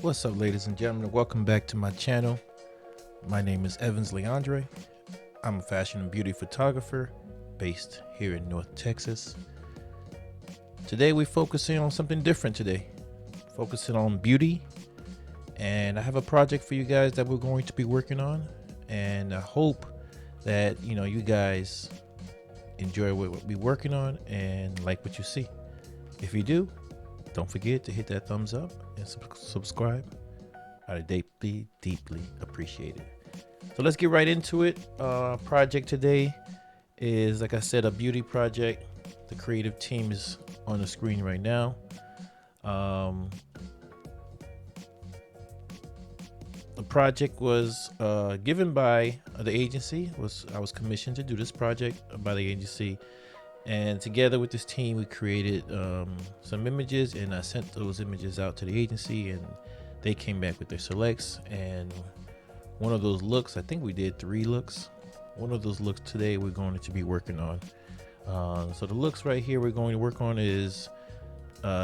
What's up, ladies and gentlemen? Welcome back to my channel. My name is Evans Leandre. I'm a fashion and beauty photographer based here in North Texas. Today we're focusing on something different today. Focusing on beauty. And I have a project for you guys that we're going to be working on. And I hope that, you guys enjoy what we're working on and like what you see. If you do, don't forget to hit that thumbs up and subscribe. I deeply appreciate it. So let's get right into it. Project today is, like I said, a beauty project. The creative team is on the screen right now. The project was given by the agency. I was commissioned to do this project by the agency. And together with this team, we created some images, and I sent those images out to the agency, and they came back with their selects. And one of those looks, I think we did 3 looks. One of those looks today we're going to be working on. So the looks right here we're going to work on is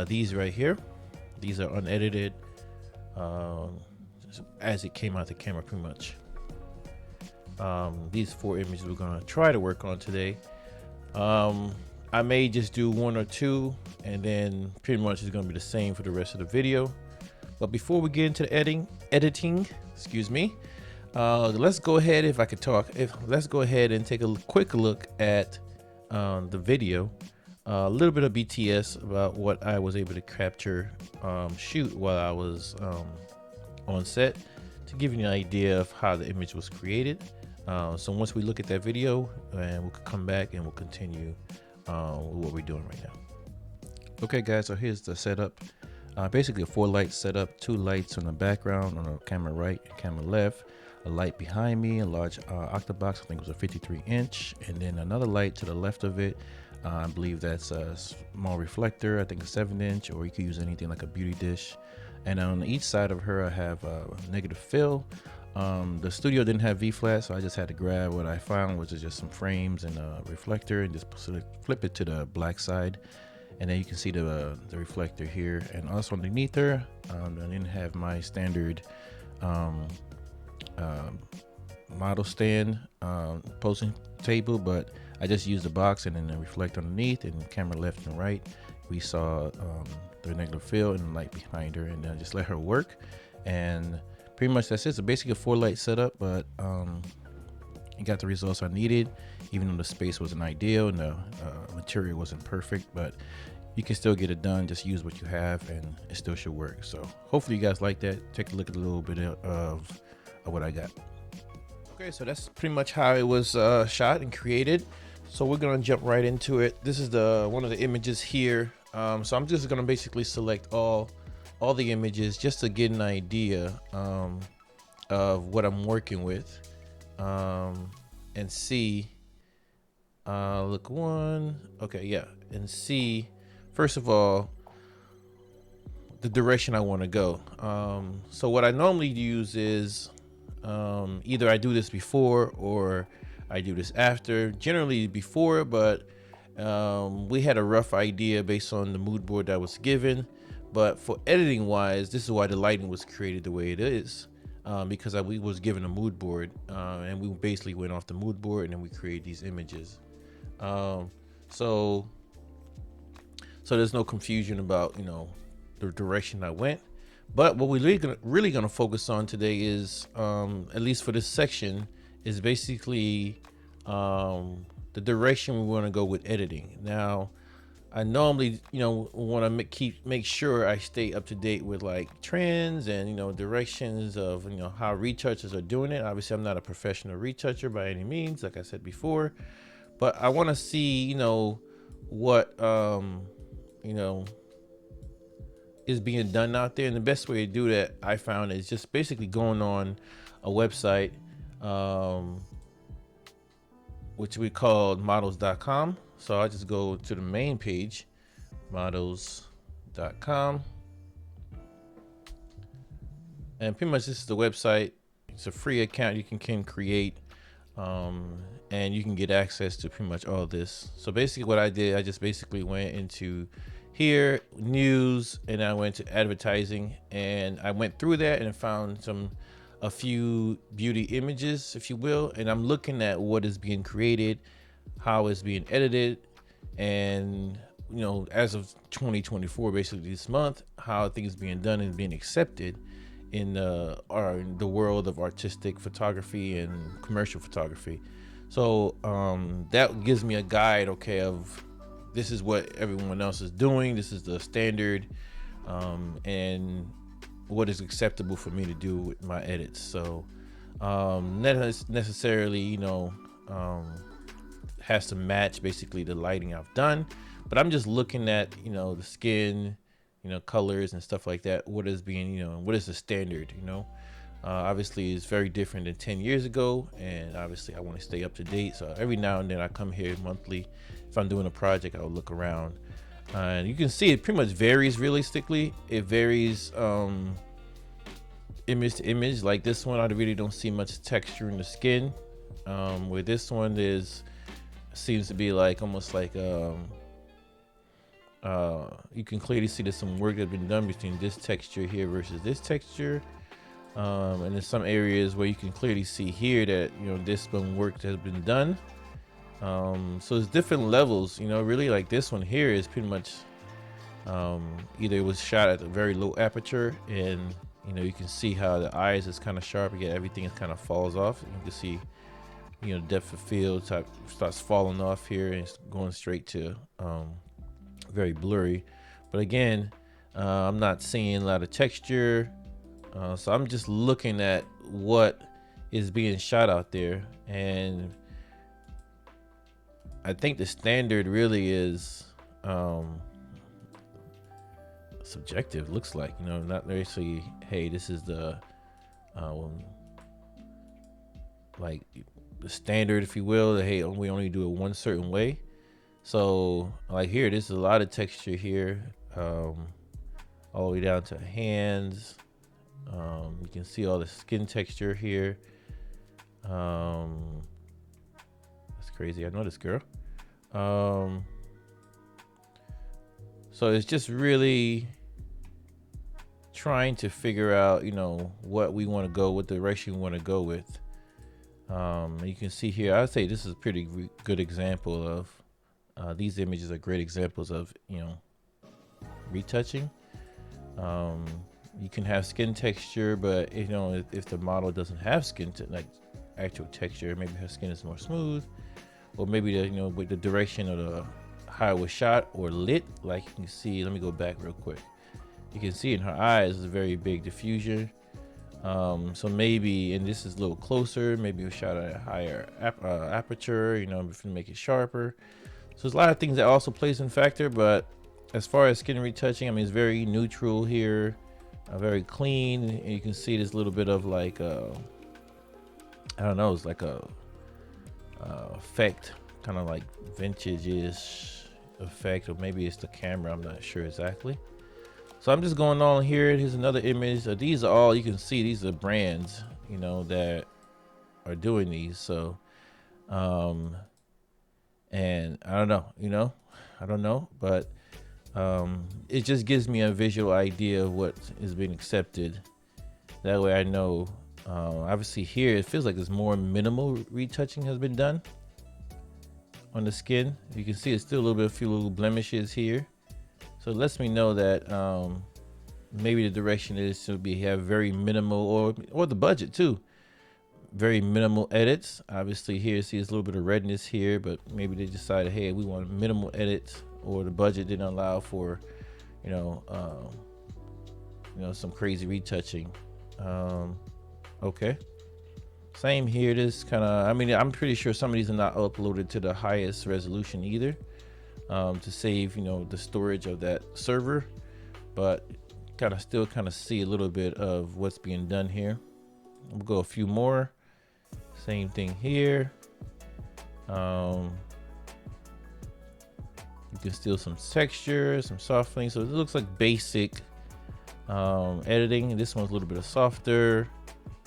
these right here. These are unedited as it came out the camera, pretty much. These 4 images we're going to try to work on today. I may just do 1 or 2, and then pretty much it's going to be the same for the rest of the video. But before we get into the editing, excuse me, let's go ahead, if I could talk, let's go ahead and take a quick look at the video, a little bit of BTS about what I was able to capture, shoot while I was on set, to give you an idea of how the image was created. So once we look at that video, and we'll come back and we'll continue with what we're doing right now. Okay guys, so here's the setup. Basically a 4-light setup, 2 lights on the background, on the camera right and camera left, a light behind me, a large octabox, I think it was a 53-inch, and then another light to the left of it. I believe that's a small reflector, I think a 7-inch, or you could use anything like a beauty dish. And on each side of her I have a negative fill. The studio didn't have V-flat, so I just had to grab what I found, which is just some frames and a reflector, and just flip it to the black side, and then you can see the reflector here. And also underneath her, I didn't have my standard model stand posing table, but I just used the box and then the reflector underneath, and camera left and right. We saw the negative fill and the light behind her, and then just let her work. And pretty much that's it. So basically a 4-light setup, but you got the results I needed, even though the space wasn't ideal and the material wasn't perfect, but you can still get it done. Just use what you have and it still should work. So hopefully you guys like that. Take a look at a little bit of what I got. Okay, so that's pretty much how it was shot and created. So we're gonna jump right into it. This is one of the images here. So I'm just gonna basically select all the images just to get an idea of what I'm working with, and see, look, 1, okay, yeah, and see, first of all, the direction I want to go. So what I normally use is either I do this before or I do this after, generally before, but we had a rough idea based on the mood board that was given. But for editing wise, this is why the lighting was created the way it is, because we was given a mood board, and we basically went off the mood board, and then we created these images. So there's no confusion about the direction I went. But what we're really gonna focus on today is, at least for this section, is basically the direction we want to go with editing. Now, I normally, want to make sure I stay up to date with like trends and, directions of, how retouchers are doing it. Obviously, I'm not a professional retoucher by any means, like I said before, but I want to see, what, is being done out there. And the best way to do that, I found, is just basically going on a website, which we called models.com. So I just go to the main page, models.com, and pretty much this is the website. It's a free account you can create, and you can get access to pretty much all this. So basically what I did, I just basically went into here, news, and I went to advertising, and I went through that and found a few beauty images, if you will, and I'm looking at what is being created, how it's being edited, and as of 2024, basically this month, how things being done and being accepted in the world of artistic photography and commercial photography. So that gives me a guide, okay, of this is what everyone else is doing, this is the standard, and what is acceptable for me to do with my edits. So not necessarily has to match basically the lighting I've done, but I'm just looking at the skin, colors and stuff like that. What is being what is the standard? Obviously it's very different than 10 years ago, and obviously I want to stay up to date. So every now and then I come here monthly. If I'm doing a project, I'll look around, and you can see it pretty much varies. Realistically, it varies image to image. Like this one, I really don't see much texture in the skin, where this one seems to be like almost like you can clearly see there's some work that's been done between this texture here versus this texture, and there's some areas where you can clearly see here that this one work has been done. So it's different levels, really. Like this one here is pretty much either it was shot at a very low aperture, and you can see how the eyes is kind of sharp, yet everything is kind of falls off. You can see depth of field type starts falling off here, and it's going straight to very blurry. But again, I'm not seeing a lot of texture, so I'm just looking at what is being shot out there, and I think the standard really is subjective. Looks like not necessarily, hey, this is the like the standard, if you will, that hey, we only do it one certain way. So like here, there's a lot of texture here, all the way down to hands. You can see all the skin texture here. That's crazy. I know this girl. So it's just really trying to figure out, what we want to go, what direction we want to go with. You can see here, I'd say this is a pretty good example of these images are great examples of retouching. You can have skin texture, but if the model doesn't have skin like actual texture, maybe her skin is more smooth, or maybe with the direction of the how it was shot or lit. Like you can see, let me go back real quick. You can see in her eyes is a very big diffusion. So maybe, and this is a little closer, maybe it was shot at a higher aperture, to make it sharper. So there's a lot of things that also plays in factor, but as far as skin retouching, I mean, it's very neutral here, very clean. And you can see this little bit of like, I don't know, it's like a effect, kind of like vintage-ish effect, or maybe it's the camera, I'm not sure exactly. So I'm just going on here. Here's another image. These are all, you can see these are brands, that are doing these. So, and I don't know, I don't know, but it just gives me a visual idea of what is being accepted. That way I know. Obviously here, it feels like there's more minimal retouching has been done on the skin. You can see it's still a few little blemishes here. So it lets me know that maybe the direction is to have very minimal, or the budget too, very minimal edits. Obviously here, see there's a little bit of redness here, but maybe they decided, hey, we want minimal edits, or the budget didn't allow for, some crazy retouching. Okay. Same here. This kind of, I mean, I'm pretty sure some of these are not uploaded to the highest resolution either, to save, the storage of that server, but still see a little bit of what's being done here. We'll go a few more. Same thing here. You can steal some texture, some softening. So it looks like basic editing. This one's a little bit of softer,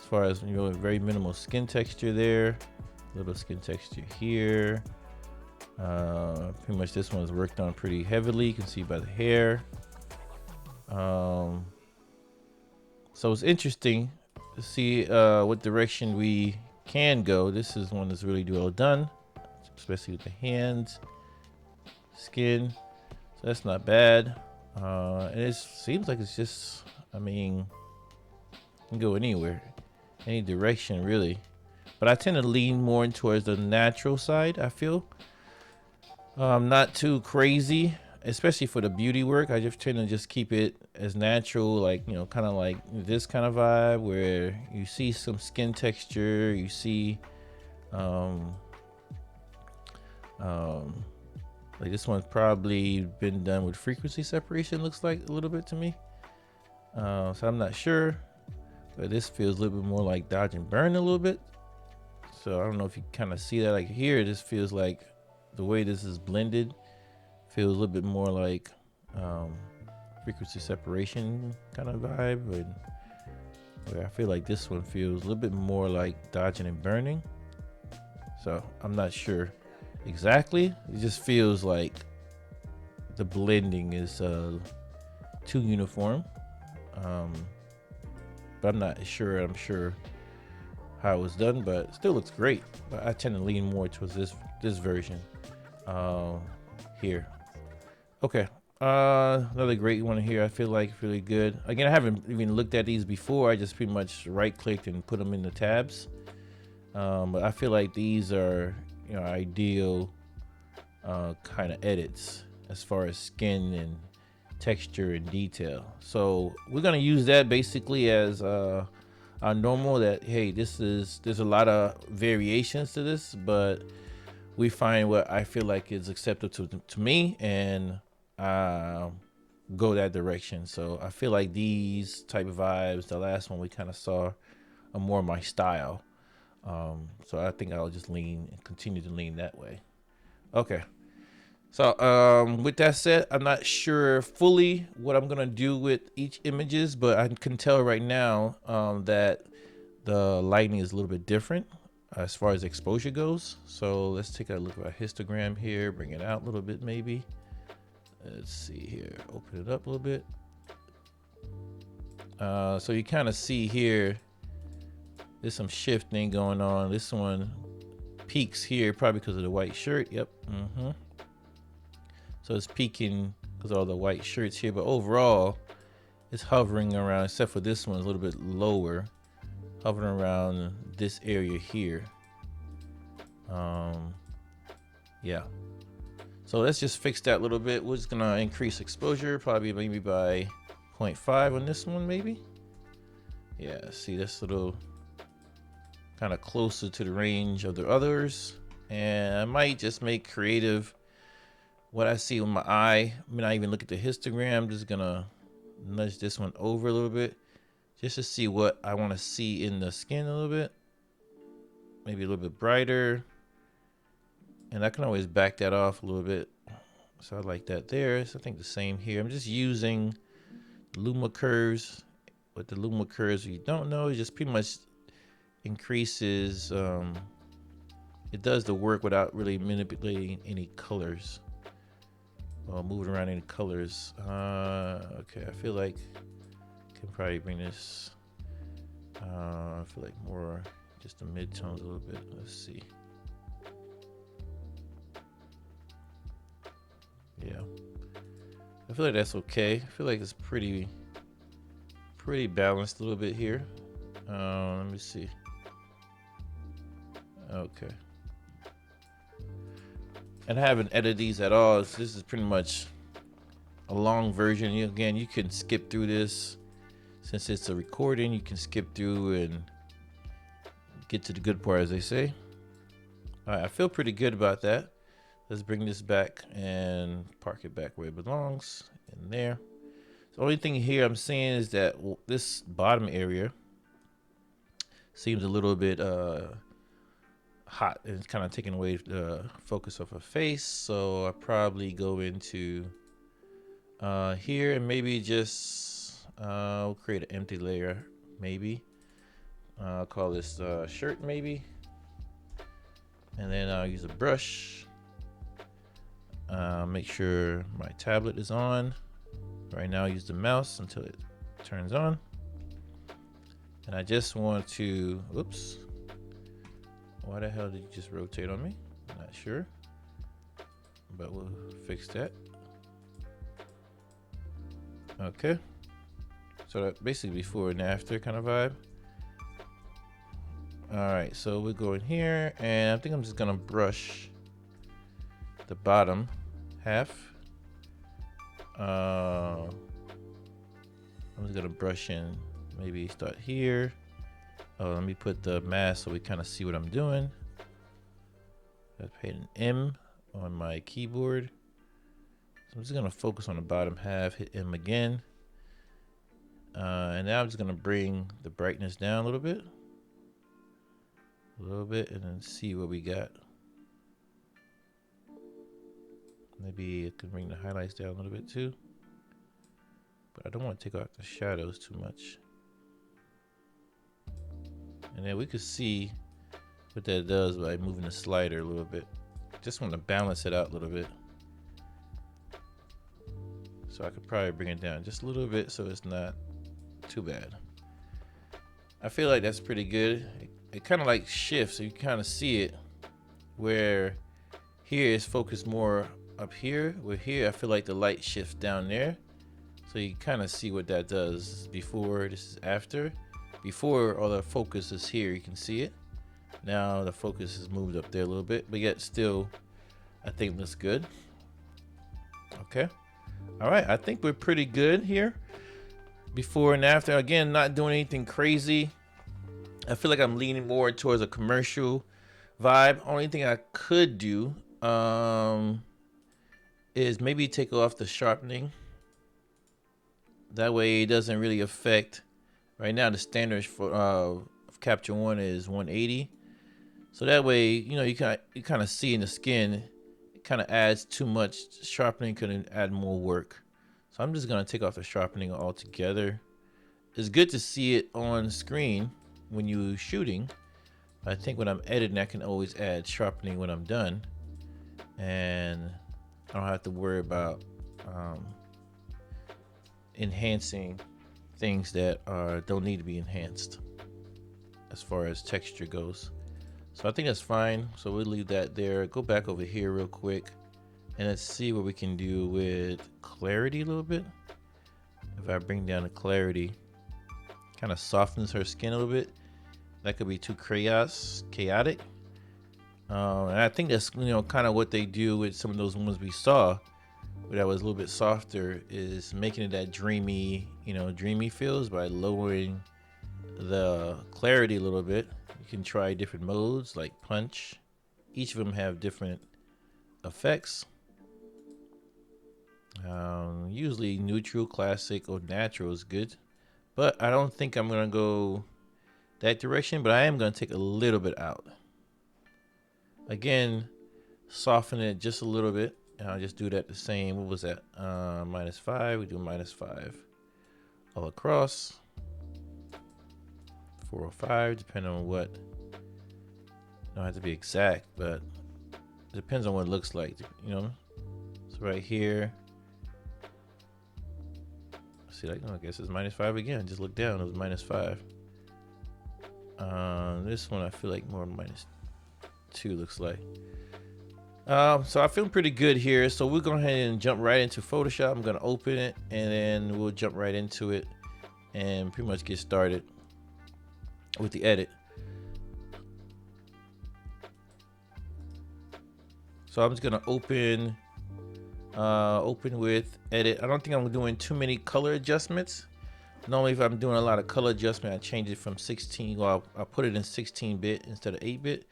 as far as very minimal skin texture there. A little bit of skin texture here. Pretty much this one's worked on pretty heavily. You can see by the hair. So it's interesting to see what direction we can go. This is one that's really well done, especially with the hands, skin. So that's not bad. And it seems like it's just, I mean, it can go anywhere, any direction really. But I tend to lean more towards the natural side, I feel. Not too crazy, especially for the beauty work. I just tend to just keep it as natural, like, you know, kind of like this kind of vibe where you see some skin texture, you see like this one's probably been done with frequency separation, looks like a little bit to me. So I'm not sure, but this feels a little bit more like dodge and burn a little bit. So I don't know if you kind of see that. Like here, this feels like the way this is blended feels a little bit more like frequency separation kind of vibe. But I feel like this one feels a little bit more like dodging and burning. So I'm not sure exactly. It just feels like the blending is too uniform. But I'm not sure. I'm sure how it was done, but it still looks great. But I tend to lean more towards this version here. Okay, another great one here. I feel like really good. Again, I haven't even looked at these before. I just pretty much right clicked and put them in the tabs. But I feel like these are, you know, ideal kind of edits as far as skin and texture and detail. So we're gonna use that basically as our normal. That hey, there's a lot of variations to this, but we find what I feel like is acceptable to me, and go that direction. So I feel like these type of vibes, the last one we kind of saw, are more my style. So I think I'll just continue to lean that way. Okay. So with that said, I'm not sure fully what I'm gonna do with each images, but I can tell right now that the lighting is a little bit different as far as exposure goes. So let's take a look at our histogram here, bring it out a little bit maybe. Let's see here, open it up a little bit. So you kind of see here, there's some shifting going on. This one peaks here probably because of the white shirt. Yep. So it's peaking because of all the white shirts here, but overall it's hovering around, except for this one, a little bit lower, hovering around this area here. Yeah. So let's just fix that a little bit. We're just gonna increase exposure, probably maybe by 0.5 on this one, maybe. Yeah, see, that's a little kind of closer to the range of the others. And I might just make creative what I see with my eye. I mean, I even look at the histogram. I'm just gonna nudge this one over a little bit just to see what I want to see in the skin a little bit. Maybe a little bit brighter. And I can always back that off a little bit. So I like that there. So I think the same here. I'm just using Luma curves. What the Luma curves, if you don't know, it just pretty much increases, it does the work without really manipulating any colors or moving around any colors. Okay, I feel like I can probably bring this, I feel like more just the mid-tones a little bit. Let's see. Yeah, I feel like that's okay. I feel like it's pretty balanced a little bit here. Let me see. Okay. And I haven't edited these at all. So this is pretty much a long version. Again, you can skip through this. Since it's a recording, you can skip through and get to the good part, as they say. All right, I feel pretty good about that. Let's bring this back and park it back where it belongs, in there. The only thing here I'm seeing is that this bottom area seems a little bit hot, and it's kind of taking away the focus of her face. So I probably go into here and maybe just we'll create an empty layer, maybe. I'll call this shirt maybe, and then I'll use a brush Make sure my tablet is on. Right now, use the mouse until it turns on. And I just want to, oops. Why the hell did you just rotate on me? I'm not sure, but we'll fix that. Okay. So that basically before and after kind of vibe. All right, so we're going here, and I think I'm just gonna brush the bottom half. I'm just gonna brush in, maybe start here. Oh, let me put the mask so we kind of see what I'm doing. I paid an M on my keyboard. So I'm just gonna focus on the bottom half, hit M again. And now I'm just gonna bring the brightness down a little bit, and then see what we got. Maybe it can bring the highlights down a little bit too, but I don't want to take out the shadows too much. And then we could see what that does by moving the slider a little bit. Just want to balance it out a little bit. So I could probably bring it down just a little bit so it's not too bad. I feel like that's pretty good. It kind of like shifts, so you kind of see it where here is focused more up here. Where here, I feel like the light shifts down there. So you kind of see what that does. Before, this is after. Before, all the focus is here, you can see it. Now the focus is moved up there a little bit, but yet still, I think looks good. Okay. All right, I think we're pretty good here. Before and after, again, not doing anything crazy. I feel like I'm leaning more towards a commercial vibe. Only thing I could do is maybe take off the sharpening. That way it doesn't really affect. Right now the standard for Capture One is 180. So that way, you know, you kind of see in the skin, it kind of adds too much. Sharpening could add more work. So I'm just gonna take off the sharpening altogether. It's good to see it on screen when you're shooting. I think when I'm editing, I can always add sharpening when I'm done, and I don't have to worry about enhancing things that don't need to be enhanced as far as texture goes. So I think that's fine. So we'll leave that there. Go back over here real quick, and let's see what we can do with clarity a little bit. If I bring down the clarity, kind of softens her skin a little bit. That could be too chaotic. And I think that's, you know, kind of what they do with some of those ones we saw, where that was a little bit softer, is making it that dreamy, you know, dreamy feels by lowering the clarity a little bit. You can try different modes like punch. Each of them have different effects. Usually neutral, classic, or natural is good, but I don't think I'm gonna go that direction, but I am gonna take a little bit out. Again, soften it just a little bit, and I'll just do that the same. What was that? -5. We do -5 all across. 4 or 5, depending on what. Don't have to be exact, but it depends on what it looks like, you know. So right here, see, like, I guess it's -5 again. Just look down, it was -5. This one I feel like more -2 looks like. So I feel pretty good here. So we'll go ahead and jump right into Photoshop. I'm gonna open it, and then we'll jump right into it and pretty much get started with the edit. So I'm just gonna open with edit. I don't think I'm doing too many color adjustments. Normally, if I'm doing a lot of color adjustment, I change it from 16. Well, I'll put it in 16-bit instead of 8-bit,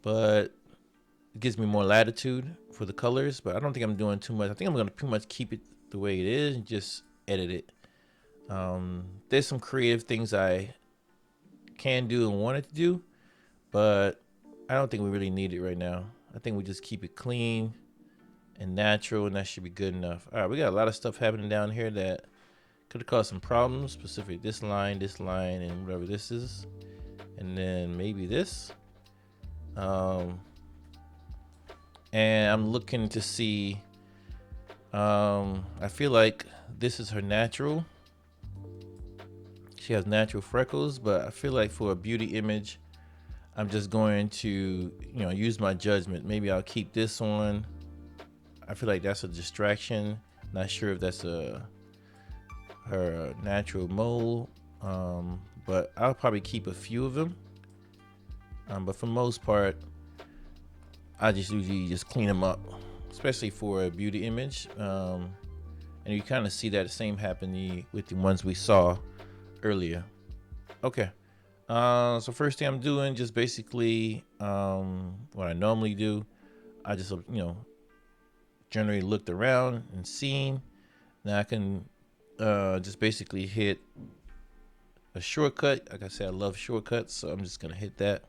but it gives me more latitude for the colors. But I don't think I'm doing too much. I think I'm gonna pretty much keep it the way it is and just edit it. There's some creative things I can do and wanted to do, but I don't think we really need it right now. I think we just keep it clean and natural, and that should be good enough. All right, we got a lot of stuff happening down here that could have caused some problems, specifically this line, and whatever this is, and then maybe this. and I'm looking to see. I feel like this is her natural. She has natural freckles, but I feel like for a beauty image, I'm just going to, use my judgment. Maybe I'll keep this one. I feel like that's a distraction. Not sure if that's her natural mole, but I'll probably keep a few of them. But for the most part, I just usually just clean them up, especially for a beauty image. And you kind of see that same happening with the ones we saw earlier. Okay. So first thing I'm doing, just basically what I normally do. I just, generally looked around and seen. Now I can just basically hit a shortcut. Like I said, I love shortcuts, so I'm just gonna hit that,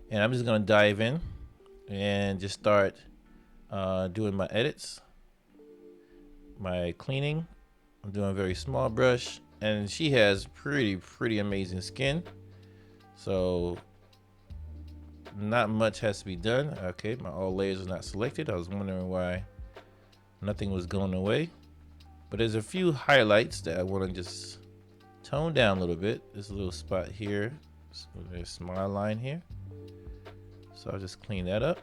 and I'm just gonna dive in and just start doing my edits, my cleaning. I'm doing a very small brush, and she has pretty amazing skin, so not much has to be done. Okay, my all layers are not selected. I was wondering why nothing was going away, but there's a few highlights that I want to just tone down a little bit. There's a little spot here, so there's a smile line here, so I'll just clean that up.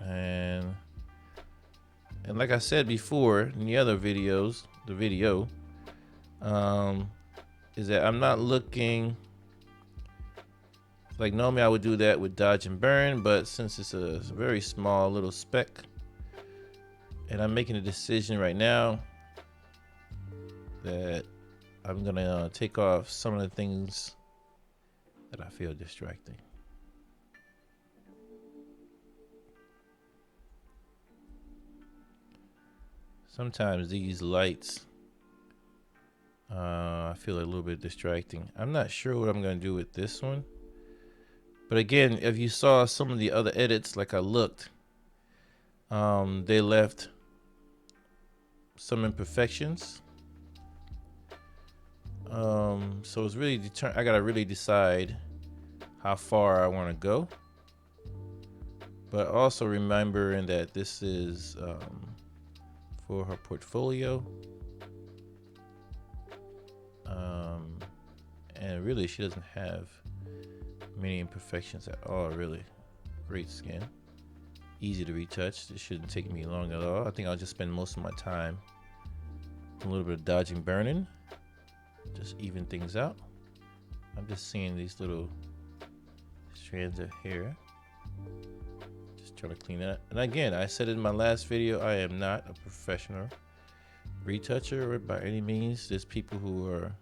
And like I said before in the other videos, the video is that I'm not looking like normally I would do that with dodge and burn, but since it's a very small little speck, and I'm making a decision right now that I'm gonna take off some of the things that I feel distracting. Sometimes these lights I feel a little bit distracting. I'm not sure what I'm gonna do with this one, but again, if you saw some of the other edits, like I looked, they left some imperfections. So it's really I gotta really decide how far I want to go, but also remembering that this is for her portfolio, and really she doesn't have many imperfections at all. Really great skin, easy to retouch. This shouldn't take me long at all. I think I'll just spend most of my time a little bit of dodging, burning, just even things out. I'm just seeing these little strands of hair, just trying to clean that. And again, I said in my last video, I am not a professional retoucher by any means. There's people who are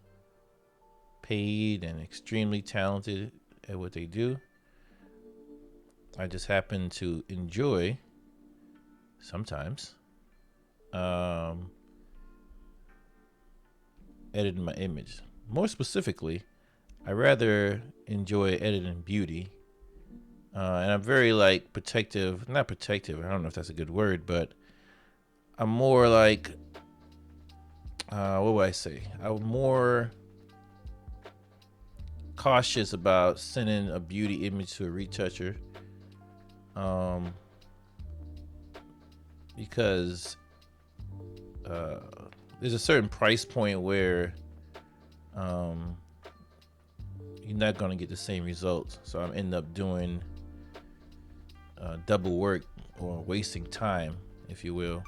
paid and extremely talented at what they do. I just happen to enjoy sometimes editing my image. More specifically, I rather enjoy editing beauty, and I'm very like protective. Not protective, I don't know if that's a good word, but I'm more like what would I say? I'm more cautious about sending a beauty image to a retoucher, because there's a certain price point where you're not going to get the same results. So I'm end up doing double work or wasting time, if you will,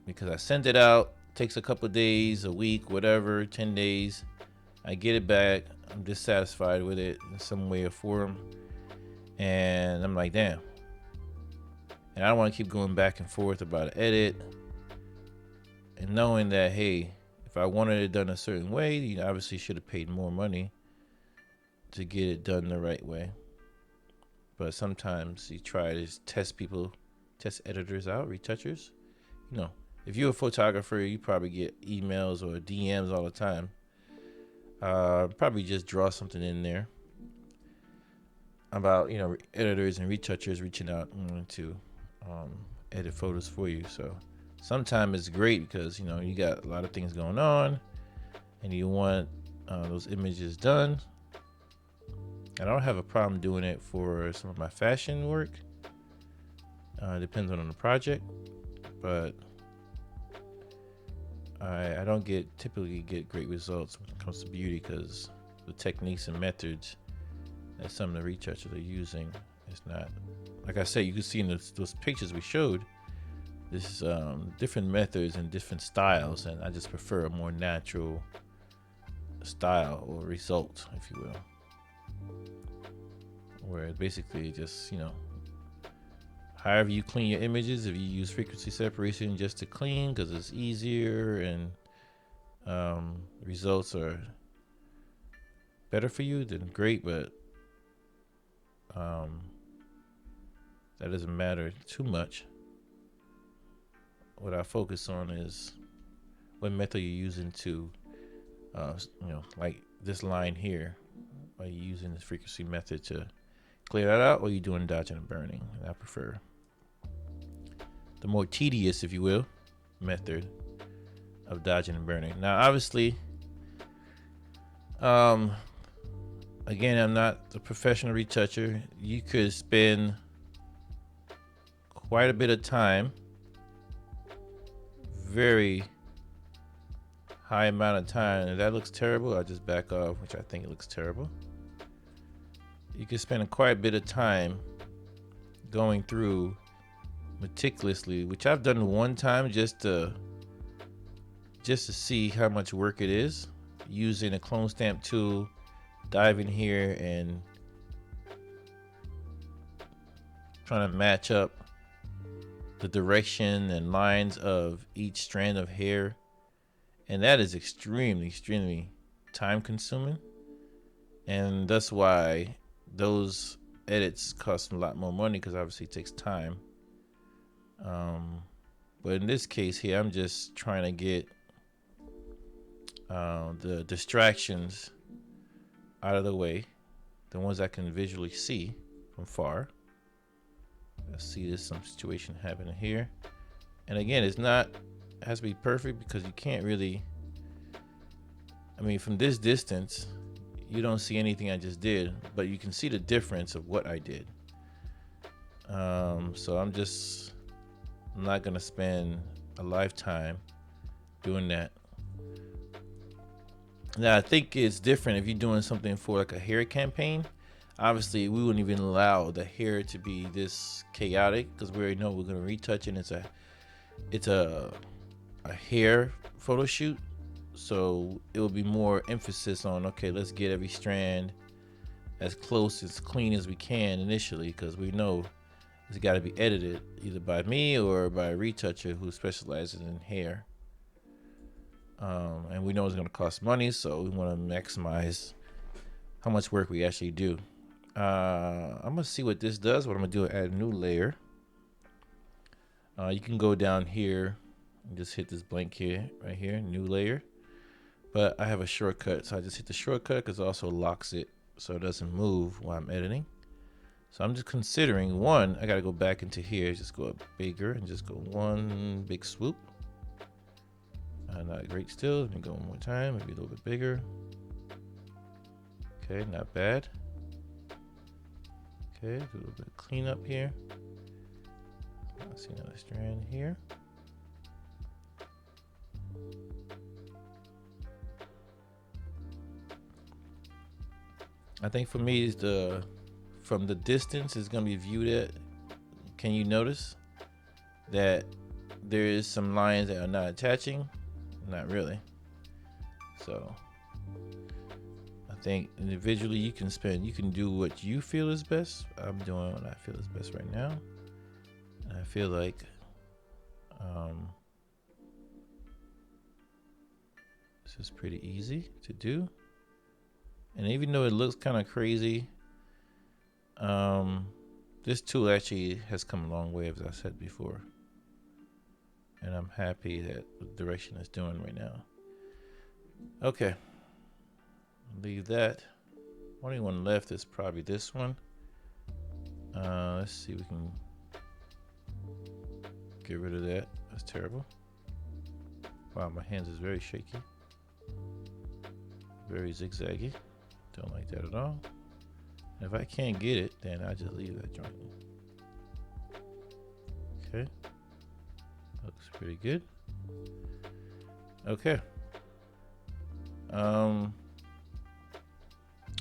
because I send it out, takes a couple days, a week, whatever, 10 days. I get it back. I'm dissatisfied with it in some way or form, and I'm like, damn. And I don't want to keep going back and forth about an edit, and knowing that, hey, if I wanted it done a certain way, you obviously should have paid more money to get it done the right way. But sometimes you try to test editors out, retouchers. If you're a photographer, you probably get emails or DMs all the time. Probably just draw something in there about editors and retouchers reaching out to edit photos for you. So sometimes it's great because you got a lot of things going on and you want those images done. And I don't have a problem doing it for some of my fashion work, Depends on the project, but I don't typically get great results when it comes to beauty, because the techniques and methods that some of the retouchers are using is not, like I said, you can see in those pictures we showed, this different methods and different styles, and I just prefer a more natural style or result, if you will, where it basically just, however you clean your images, if you use frequency separation just to clean because it's easier and results are better for you, then great, but that doesn't matter too much. What I focus on is what method you're using to, like this line here. Are you using this frequency method to clear that out, or are you doing dodging and burning? And I prefer the more tedious, if you will, method of dodging and burning. Now, obviously, again, I'm not a professional retoucher. You could spend quite a bit of time, very high amount of time. If that looks terrible, I'll just back off, which I think it looks terrible. You can spend quite a bit of time going through meticulously, which I've done one time just to see how much work it is, using a clone stamp tool, dive in here and trying to match up the direction and lines of each strand of hair, and that is extremely time consuming, and that's why those edits cost a lot more money, because obviously it takes time. But in this case here, I'm just trying to get the distractions out of the way, the ones I can visually see from far. I see there's some situation happening here, and again, it has to be perfect, because you can't really, from this distance you don't see anything I just did, but you can see the difference of what I did. So I'm not gonna spend a lifetime doing that. Now, I think it's different if you're doing something for like a hair campaign. Obviously, we wouldn't even allow the hair to be this chaotic, because we already know we're gonna retouch, and it's a hair photo shoot. So it will be more emphasis on, okay, let's get every strand as close, as clean as we can initially, because we know it's got to be edited either by me or by a retoucher who specializes in hair. And we know it's going to cost money, so we want to maximize how much work we actually do. I'm going to see what this does. What I'm going to do is add a new layer. You can go down here and just hit this blank here, right here, new layer. But I have a shortcut, so I just hit the shortcut because it also locks it so it doesn't move while I'm editing. So I'm just considering, one, I got to go back into here, just go up bigger and just go one big swoop. Not great still. Let me go one more time, maybe a little bit bigger. Okay, not bad. Okay, do a little bit of cleanup here. I see another strand here. I think for me, from the distance, it's going to be viewed at. Can you notice that there is some lines that are not attaching? Not really. So I think individually you can do what you feel is best. I'm doing what I feel is best right now. And I feel like this is pretty easy to do. And even though it looks kind of crazy, this tool actually has come a long way, as I said before. And I'm happy that the direction it's doing right now. Okay, leave that. Only one left is probably this one. Let's see if we can get rid of that. That's terrible. Wow, my hands is very shaky. Very zigzaggy. Don't like that at all. If I can't get it, then I just leave that joint. Okay, looks pretty good. Okay.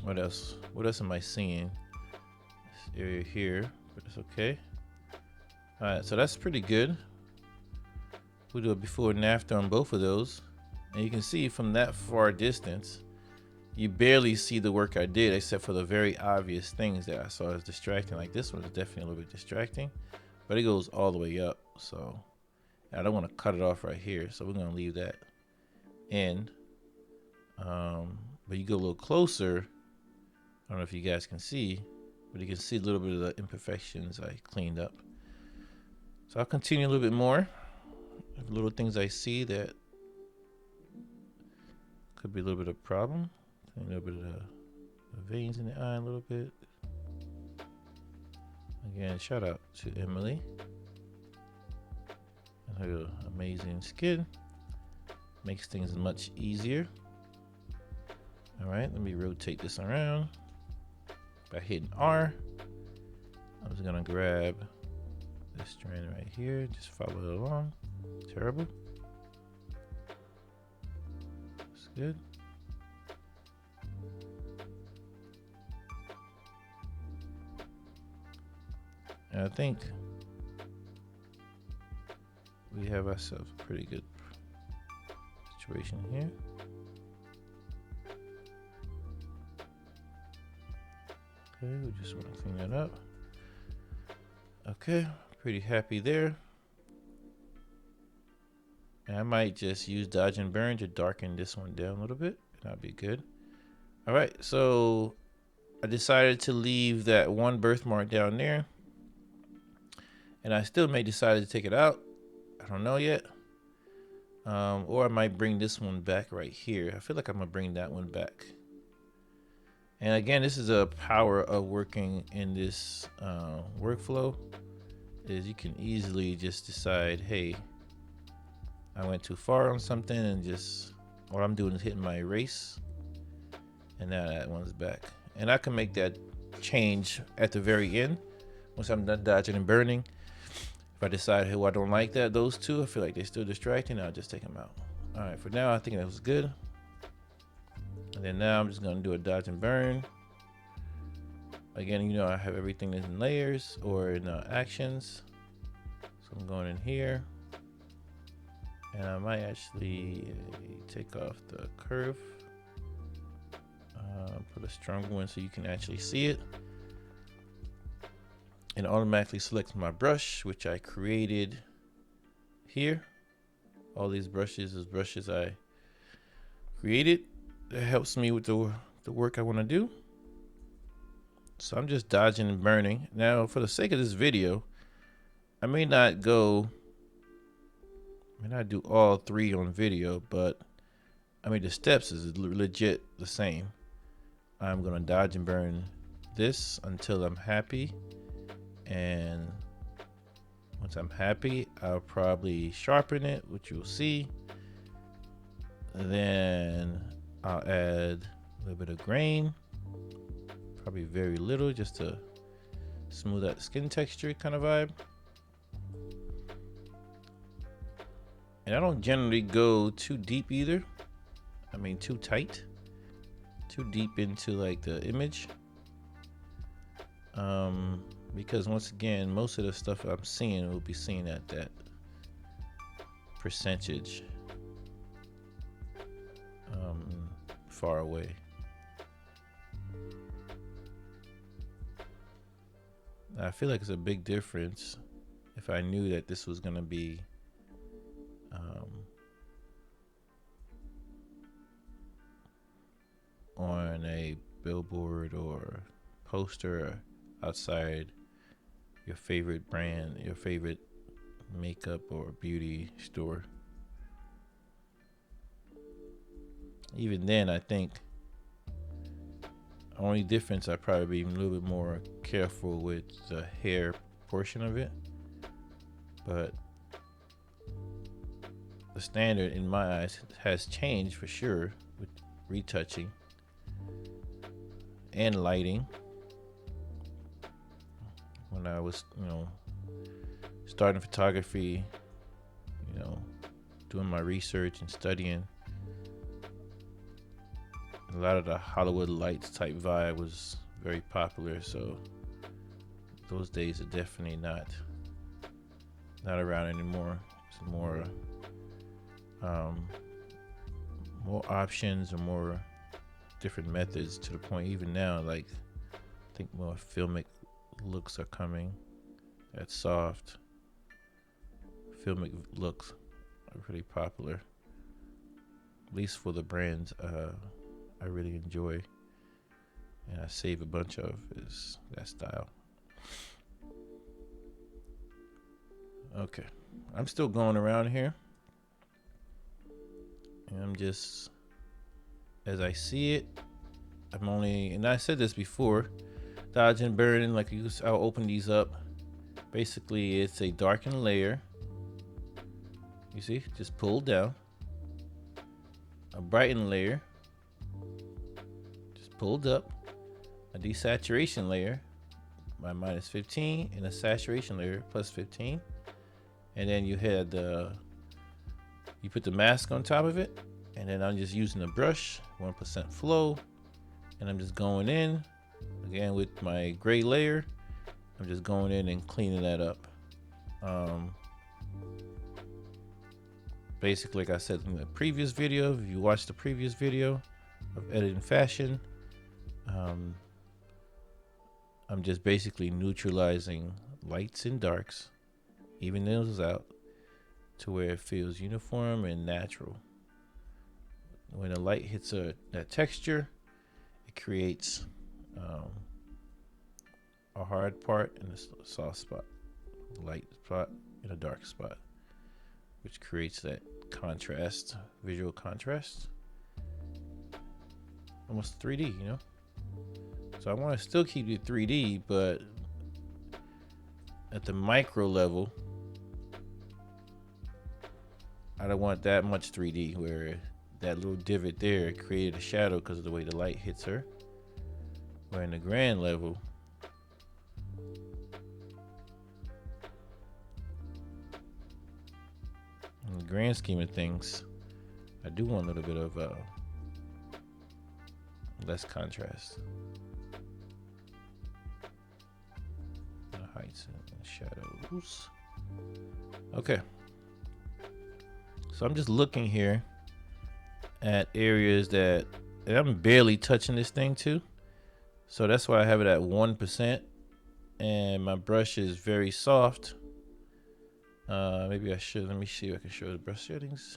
What else? What else am I seeing? This area here, but it's okay. All right, so that's pretty good. We'll do a before and after on both of those, and you can see from that far distance, you barely see the work I did, except for the very obvious things that I saw as distracting. Like this one is definitely a little bit distracting, but it goes all the way up. So I don't want to cut it off right here, so we're gonna leave that in. But you go a little closer. I don't know if you guys can see, but you can see a little bit of the imperfections I cleaned up. So I'll continue a little bit more. Little things I see that could be a little bit of a problem. A little bit of the veins in the eye a little bit. Again, shout out to Emily and her amazing skin. Makes things much easier. All right, let me rotate this around by hitting R. I'm just gonna grab this strand right here, just follow it along. Terrible. That's good. And I think we have ourselves a pretty good situation here. Okay, we just want to clean that up. Okay, pretty happy there. And I might just use dodge and burn to darken this one down a little bit. That'd be good. All right, so I decided to leave that one birthmark down there. And I still may decide to take it out. I don't know yet. Or I might bring this one back right here. I feel like I'm gonna bring that one back. And again, this is a power of working in this workflow, is you can easily just decide, hey, I went too far on something, and just all I'm doing is hitting my erase, and now that one's back. And I can make that change at the very end once I'm done dodging and burning. If I decide, hey, well, I don't like those two, I feel like they're still distracting, I'll just take them out. All right, for now, I think that was good. And then now I'm just gonna do a dodge and burn. Again, you know, I have everything in layers or in actions. So I'm going in here. And I might actually take off the curve. Put a stronger one so you can actually see it. And automatically select my brush, which I created here. All these brushes is brushes I created. That helps me with the work I want to do. So I'm just dodging and burning. Now, for the sake of this video, I may not do all three on video, but I mean, the steps is legit the same. I'm gonna dodge and burn this until I'm happy. And once I'm happy, I'll probably sharpen it, which you'll see. Then I'll add a little bit of grain, probably very little, just to smooth that skin texture kind of vibe. And I don't generally go too deep either. I mean, too tight, too deep into like the image. Because once again, most of the stuff I'm seeing will be seen at that percentage far away. I feel like it's a big difference if I knew that this was gonna be on a billboard or poster outside your favorite brand, your favorite makeup or beauty store. Even then, I think only difference, I'd probably be a little bit more careful with the hair portion of it. But the standard in my eyes has changed for sure with retouching and lighting. When I was, starting photography, you know, doing my research and studying, a lot of the Hollywood lights type vibe was very popular. So those days are definitely not around anymore. It's more options or more different methods, to the point even now, like, I think more filmic looks are coming. That soft filmic looks are pretty popular, at least for the brands I really enjoy and I save a bunch of, is that style. Okay, I'm still going around here, and I'm just, as I see it, I'm only, and I said this before, dodge and burn, like I'll open these up. Basically, it's a darken layer. You see, just pull down. A brighten layer, just pulled up. A desaturation layer by minus 15, and a saturation layer plus 15. And then you had you put the mask on top of it, and then I'm just using a brush, 1% flow, and I'm just going in again with my gray layer. I'm just going in and cleaning that up. Basically, like I said in the previous video, if you watched the previous video of editing fashion, I'm just basically neutralizing lights and darks, even those out, to where it feels uniform and natural. When the light hits that texture, it creates a hard part and a soft spot, light spot and a dark spot, which creates that contrast, visual contrast, almost 3D, you know. So I want to still keep it 3D, but at the micro level, I don't want that much 3D, where that little divot there created a shadow because of the way the light hits her. Where in the grand level, in the grand scheme of things, I do want a little bit of less contrast. Heights and shadows. Okay. So I'm just looking here at areas that, and I'm barely touching this thing too. So that's why I have it at 1%, and my brush is very soft. Maybe I should, let me see if I can show the brush settings.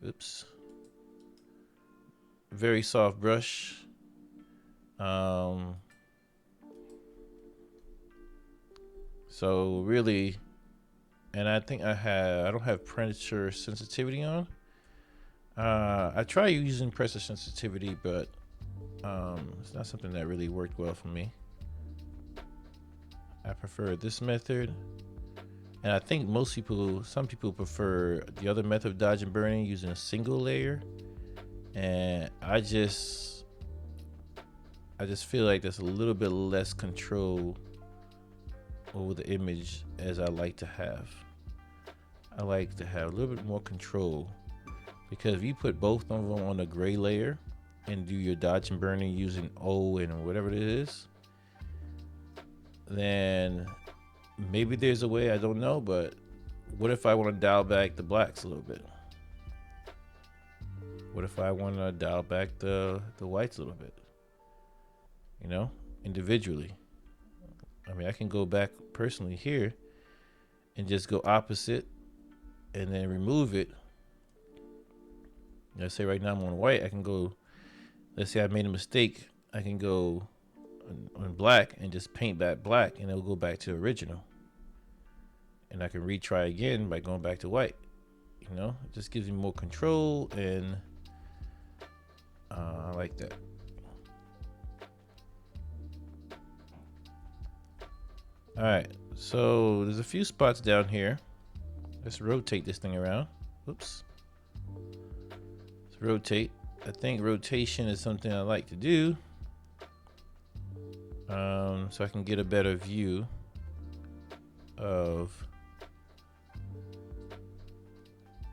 Oops. Very soft brush. So really, and I think I don't have pressure sensitivity on. I try using pressure sensitivity, but it's not something that really worked well for me. I prefer this method, and I think some people prefer the other method of dodge and burning, using a single layer. And I just feel like there's a little bit less control over the image as I like to have. I like to have a little bit more control, because if you put both of them on a gray layer and do your dodge and burning using O and whatever it is, then maybe there's a way, I don't know, but what if I want to dial back the blacks a little bit? What if I want to dial back the whites a little bit? You know, individually. I mean, I can go back personally here and just go opposite and then remove it. Let's say right now I'm on white. I can go, let's say I made a mistake. I can go on black and just paint back black, and it'll go back to original. And I can retry again by going back to white. You know, it just gives me more control, and I like that. All right, so there's a few spots down here. Let's rotate this thing around. Oops. Let's rotate. I think rotation is something I like to do, so I can get a better view of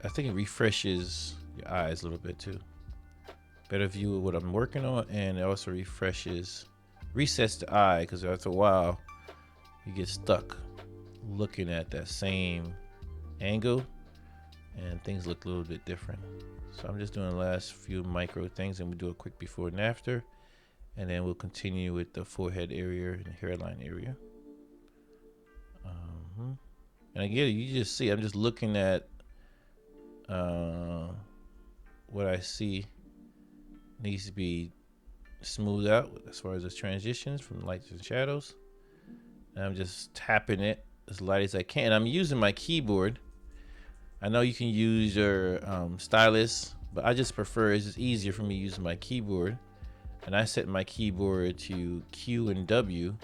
I think it refreshes your eyes a little bit too. Better view of what I'm working on, and it also resets the eye, because after a while you get stuck looking at that same angle and things look a little bit different. So I'm just doing the last few micro things, and we'll do a quick before and after, and then we'll continue with the forehead area and hairline area. And again, you just see, I'm just looking at what I see needs to be smoothed out as far as the transitions from lights and shadows. And I'm just tapping it as light as I can. I'm using my keyboard. I know you can use your stylus, but I just prefer, it's just easier for me using my keyboard. And I set my keyboard to Q and W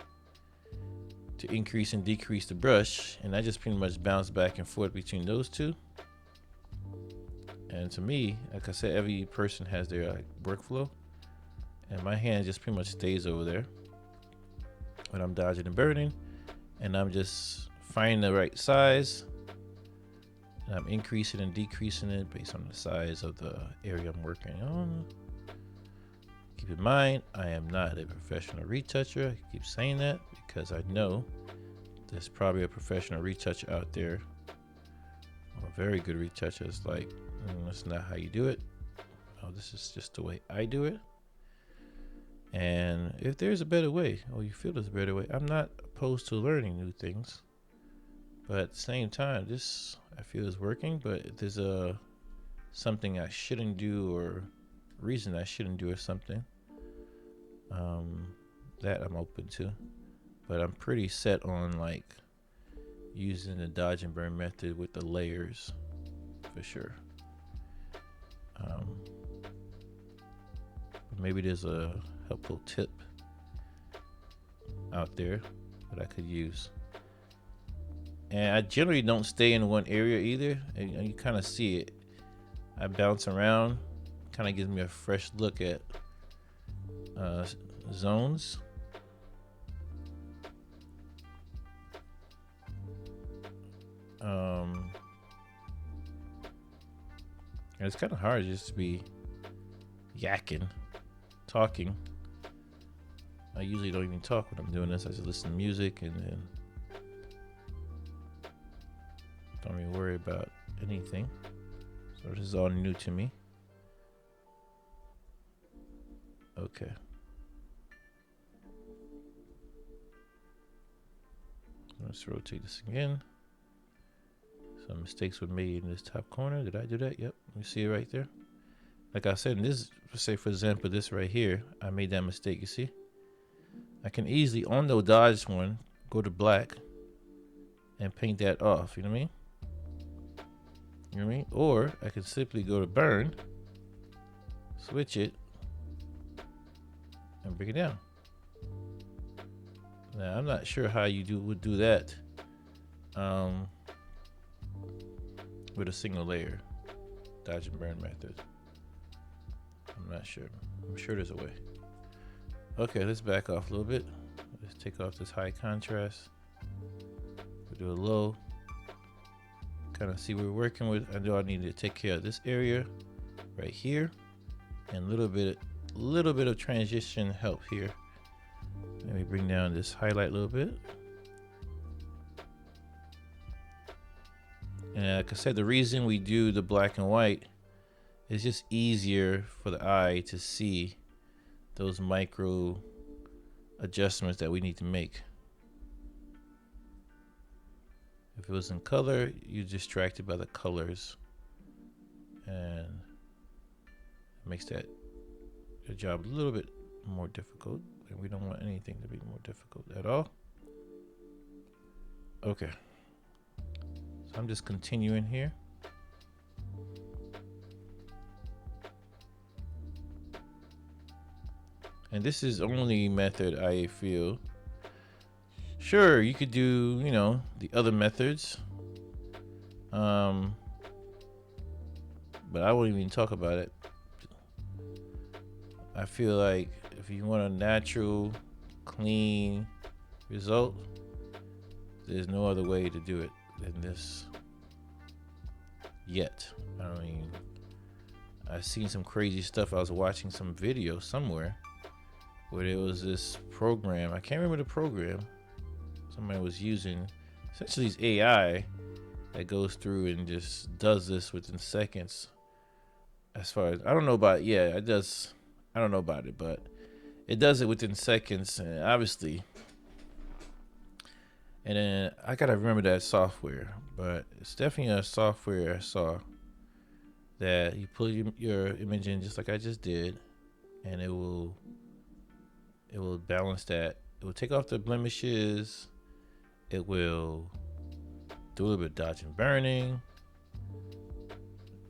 to increase and decrease the brush, and I just pretty much bounce back and forth between those two. And to me, like I said, every person has their workflow, and my hand just pretty much stays over there when I'm dodging and burning, and I'm just finding the right size, and I'm increasing and decreasing it based on the size of the area I'm working on. Keep in mind, I am not a professional retoucher. I keep saying that because I know there's probably a professional retoucher out there, or a very good retoucher. It's like, that's not how you do it. Oh, this is just the way I do it. And if there's a better way, or you feel there's a better way, I'm not opposed to learning new things. But at the same time, this I feel is working. But if there's something I shouldn't do, or reason I shouldn't do or something, that I'm open to. But I'm pretty set on like using the dodge and burn method with the layers for sure. Maybe there's a helpful tip out there that I could use. And I generally don't stay in one area either, and you kind of see it. I bounce around, kind of gives me a fresh look at zones. And it's kind of hard just to be yakking, talking. I usually don't even talk when I'm doing this. I just listen to music and then don't really worry about anything. So this is all new to me. Okay. Let's rotate this again. Some mistakes were made in this top corner. Did I do that? Yep. You see it right there. Like I said, in this, say for example, this right here, I made that mistake. You see? I can easily, on the dodge one, go to black and paint that off. You know what I mean? You know what I mean? Or I can simply go to burn, switch it, and bring it down. Now I'm not sure how you would do that with a single layer dodge and burn method. I'm not sure. I'm sure there's a way. Okay, let's back off a little bit. Let's take off this high contrast. We'll do a low. Kind of see what we're working with. I know I need to take care of this area right here, and a little bit of transition help here. Let me bring down this highlight a little bit. And like I said, the reason we do the black and white is just easier for the eye to see those micro adjustments that we need to make. If it was in color, you're distracted by the colors, and it makes that your job a little bit more difficult, and we don't want anything to be more difficult at all. Okay, so I'm just continuing here. And this is only method I feel. Sure, you could do, the other methods. But I won't even talk about it. I feel like if you want a natural, clean result, there's no other way to do it than this yet. I mean, I've seen some crazy stuff. I was watching some video somewhere where there was this program. I can't remember the program. Somebody was using essentially this AI that goes through and just does this within seconds. As far as I don't know about, yeah, it does. I don't know about it, but it does it within seconds, and obviously. And then I gotta remember that software, but it's definitely a software I saw that you put your image in just like I just did, and it will balance that. It will take off the blemishes. It will do a little bit of dodge and burning.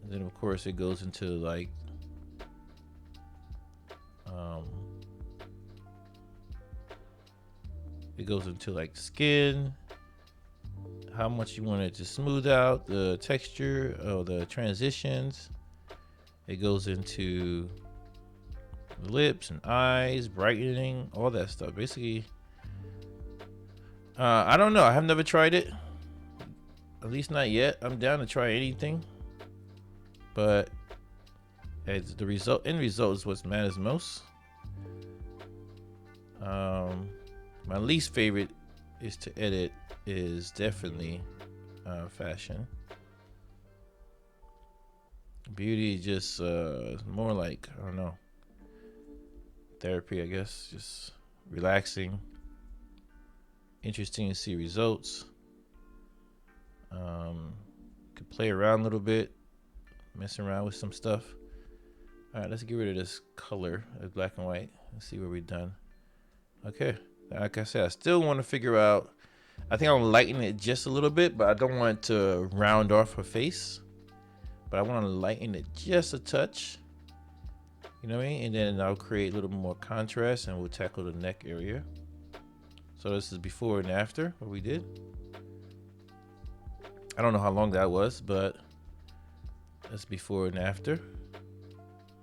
And then of course it goes into like skin, how much you want it to smooth out the texture or the transitions. It goes into the lips and eyes, brightening, all that stuff. Basically, I don't know. I have never tried it, at least not yet. I'm down to try anything, but as the end result is what matters most. My least favorite is to edit is definitely fashion. Beauty just more like, I don't know, therapy, I guess. Just relaxing, interesting to see results. Could play around a little bit, messing around with some stuff. All right, let's get rid of this color of black and white and see where we're done. Okay, like I said, I still want to figure out. I think I'll lighten it just a little bit, but I don't want it to round off her face. But I want to lighten it just a touch. You know what I mean? And then I'll create a little more contrast, and we'll tackle the neck area. So this is before and after what we did. I don't know how long that was, but that's before and after.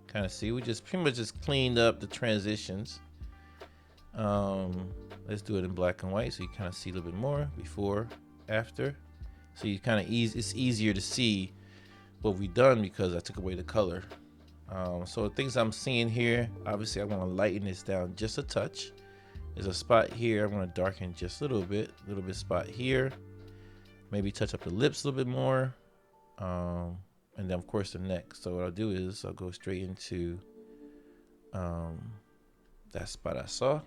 Kind of see, we just pretty much just cleaned up the transitions. Let's do it in black and white so you kind of see a little bit more before, after. So you kind of it's easier to see what we've done because I took away the color. So the things I'm seeing here, obviously I want to lighten this down just a touch. There's a spot here I want to darken just a little bit spot here. Maybe touch up the lips a little bit more. And then of course the neck. So what I'll do is I'll go straight into that spot I saw,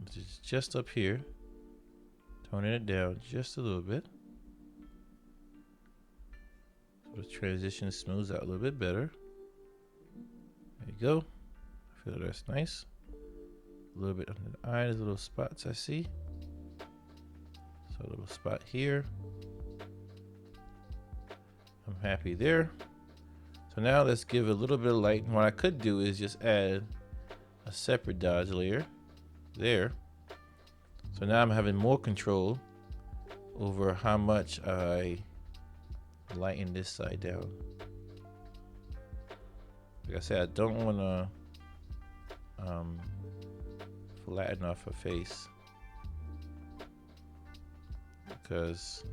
which is just up here, toning it down just a little bit so the transition smooths out a little bit better. There you go. I feel that's nice. A little bit under the eye, there's little spots I see. So a little spot here. I'm happy there. So now let's give it a little bit of light. And what I could do is just add a separate dodge layer there. So now I'm having more control over how much I lighten this side down. Like I said, I don't want to flatten off her face, because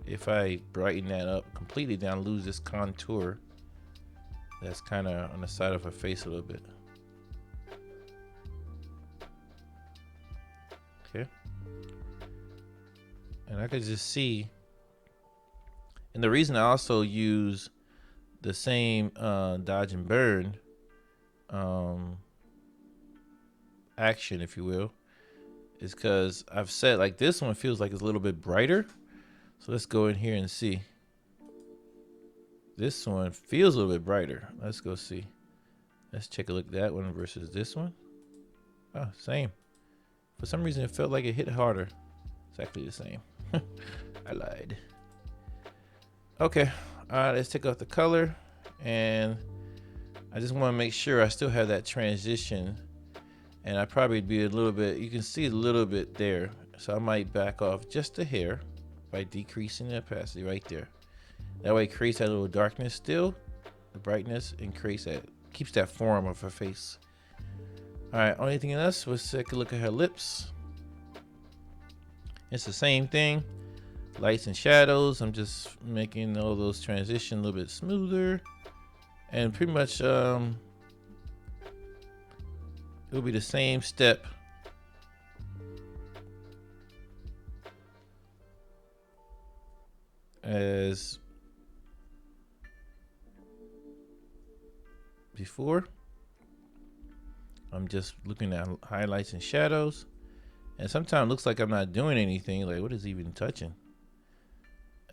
if I brighten that up completely down, lose this contour that's kind of on the side of her face a little bit. Okay, and I could just see, and the reason I also use the same dodge and burn action, if you will, is because I've said like this one feels like it's a little bit brighter. So let's go in here and see. This one feels a little bit brighter. Let's go see. Let's take a look at that one versus this one. Oh, same. For some reason it felt like it hit harder. Exactly the same. I lied. Okay, let's take off the color, and I just want to make sure I still have that transition, and I probably be a little bit, you can see a little bit there, so I might back off just a hair by decreasing the opacity right there. That way it creates that little darkness still, the brightness, and creates that, keeps that form of her face. All right, only thing else, let's take a look at her lips. It's the same thing. lights and shadows. I'm just making all those transitions a little bit smoother, and pretty much it'll be the same step as before. I'm just looking at highlights and shadows, and sometimes it looks like I'm not doing anything. Like, what is even touching?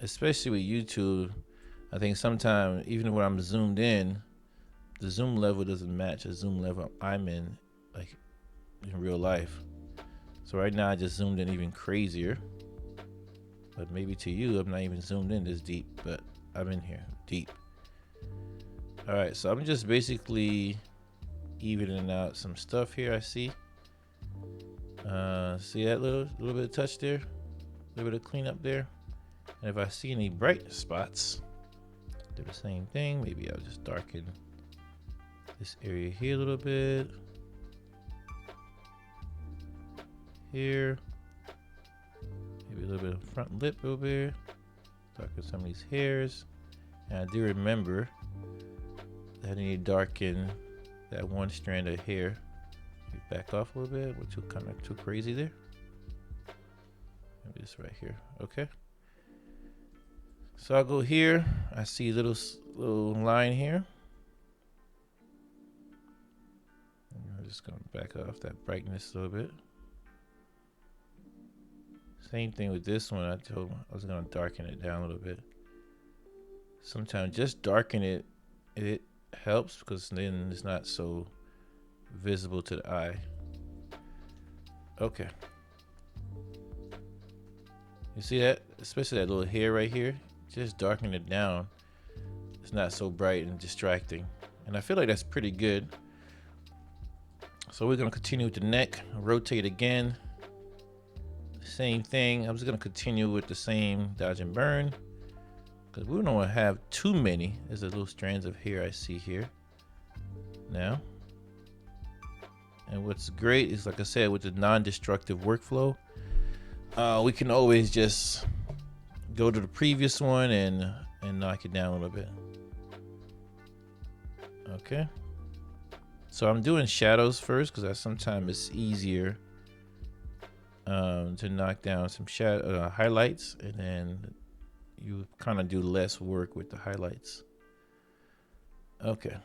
Especially with YouTube, I think sometimes even when I'm zoomed in, the zoom level doesn't match the zoom level I'm in, like in real life. So right now I just zoomed in even crazier, but maybe to you I'm not even zoomed in this deep, but I'm in here deep. All right, so I'm just basically evening out some stuff here. I see that little bit of touch there, a little bit of cleanup there. And if I see any bright spots, do the same thing. Maybe I'll just darken this area here a little bit. Here, maybe a little bit of front lip over here. Darken some of these hairs. And I do remember that I need to darken that one strand of hair. Back off a little bit. We're kind of too crazy there. Maybe this right here. Okay. So I'll go here. I see a little line here. I'm just gonna back off that brightness a little bit. Same thing with this one. I told I was gonna darken it down a little bit. Sometimes just darken it helps, because then it's not so visible to the eye. Okay. You see that? Especially that little hair right here. Just darken it down. It's not so bright and distracting. And I feel like that's pretty good. So we're gonna continue with the neck. Rotate again. Same thing. I'm just gonna continue with the same dodge and burn, because we don't want to have too many. There's a little strands of hair I see here now. And what's great is, like I said, with the non-destructive workflow, we can always just go to the previous one and knock it down a little bit. Okay. So I'm doing shadows first, because sometimes it's easier to knock down some shadow highlights, and then you kind of do less work with the highlights. Okay.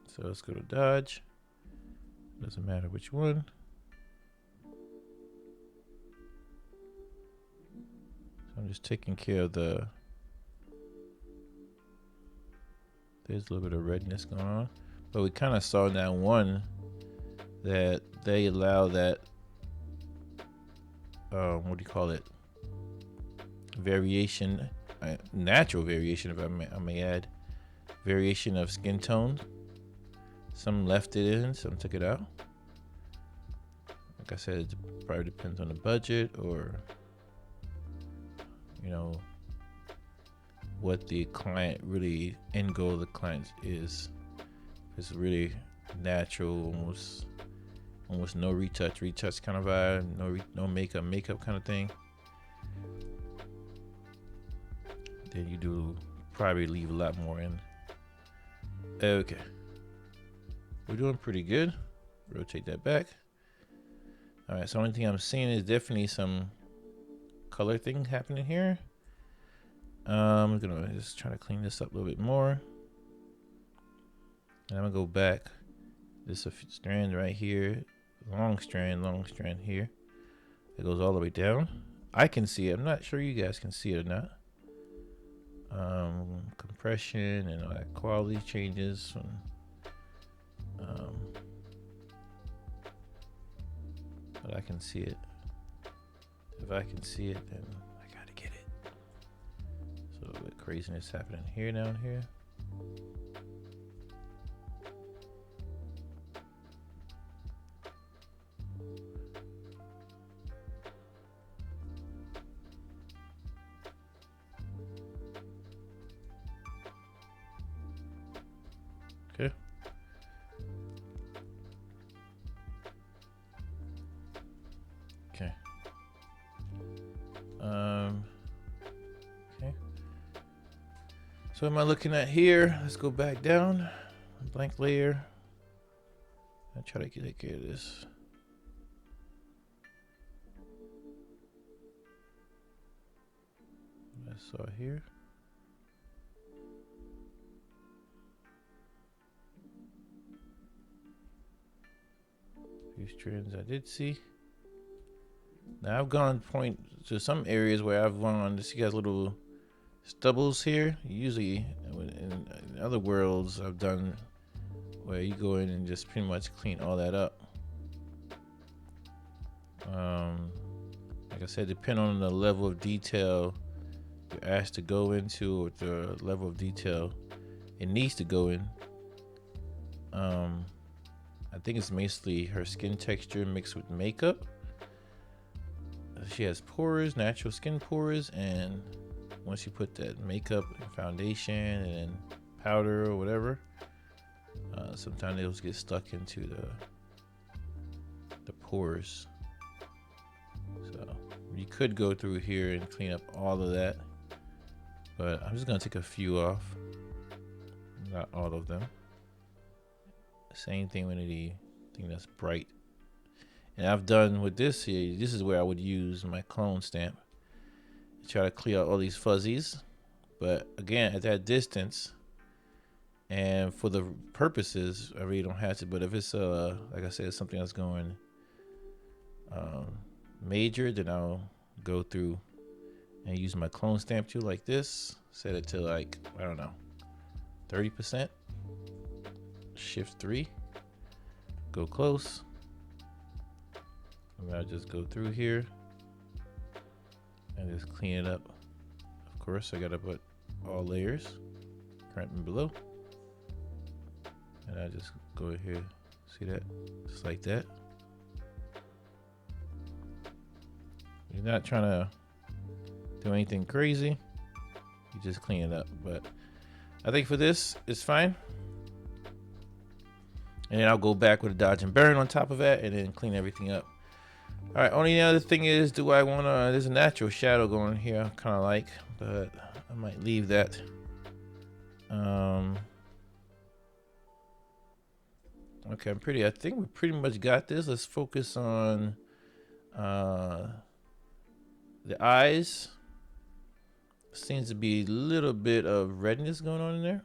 So let's go to dodge. Doesn't matter which one. So I'm just taking care of there's a little bit of redness going on, but we kind of saw in that one that they allow that what do you call it, variation, natural variation, if I may add, variation of skin tone. Some left it in, some took it out. Like I said, it probably depends on the budget, or you know what the client really end goal of the client is. If it's really natural, almost no retouch kind of vibe, no makeup kind of thing, then you do probably leave a lot more in. Okay, we're doing pretty good. Rotate that back. All right, so only thing I'm seeing is definitely some color thing happening here. I'm gonna just try to clean this up a little bit more. And I'm gonna go back. There's a strand right here, long strand here. It goes all the way down. I can see it. I'm not sure you guys can see it or not. Compression and all that quality changes. But I can see it. If I can see it, then I gotta get it. So a little bit of craziness happening here, down here. Okay. Okay. So what am I looking at here? Let's go back down. Blank layer. I'll try to take care of this. I saw here. Few strands I did see. Now I've gone point to some areas where I've gone to see guys little stubbles here. Usually in other worlds I've done where you go in and just pretty much clean all that up. Like I said, depending on the level of detail you're asked to go into, or the level of detail it needs to go in. I think it's mostly her skin texture mixed with makeup. She has pores, natural skin pores, and once you put that makeup and foundation and powder or whatever, sometimes those get stuck into the pores. So you could go through here and clean up all of that, but I'm just gonna take a few off, not all of them. Same thing with the thing that's bright. And I've done with this here, this is where I would use my clone stamp. Try to clear out all these fuzzies. But again, at that distance, and for the purposes, I really don't have to. But if it's, like I said, something that's going major, then I'll go through and use my clone stamp tool like this. Set it to like, I don't know, 30%. Shift 3. Go close. And I'll just go through here and just clean it up. Of course, I gotta put all layers, front and below. And I just go here, see that? Just like that. You're not trying to do anything crazy. You just clean it up. But I think for this, it's fine. And then I'll go back with a dodge and burn on top of that and then clean everything up. All right, only other thing is, do I want to, there's a natural shadow going here I kind of like, but I might leave that. Okay, I think we pretty much got this. Let's focus on the eyes. Seems to be a little bit of redness going on in there.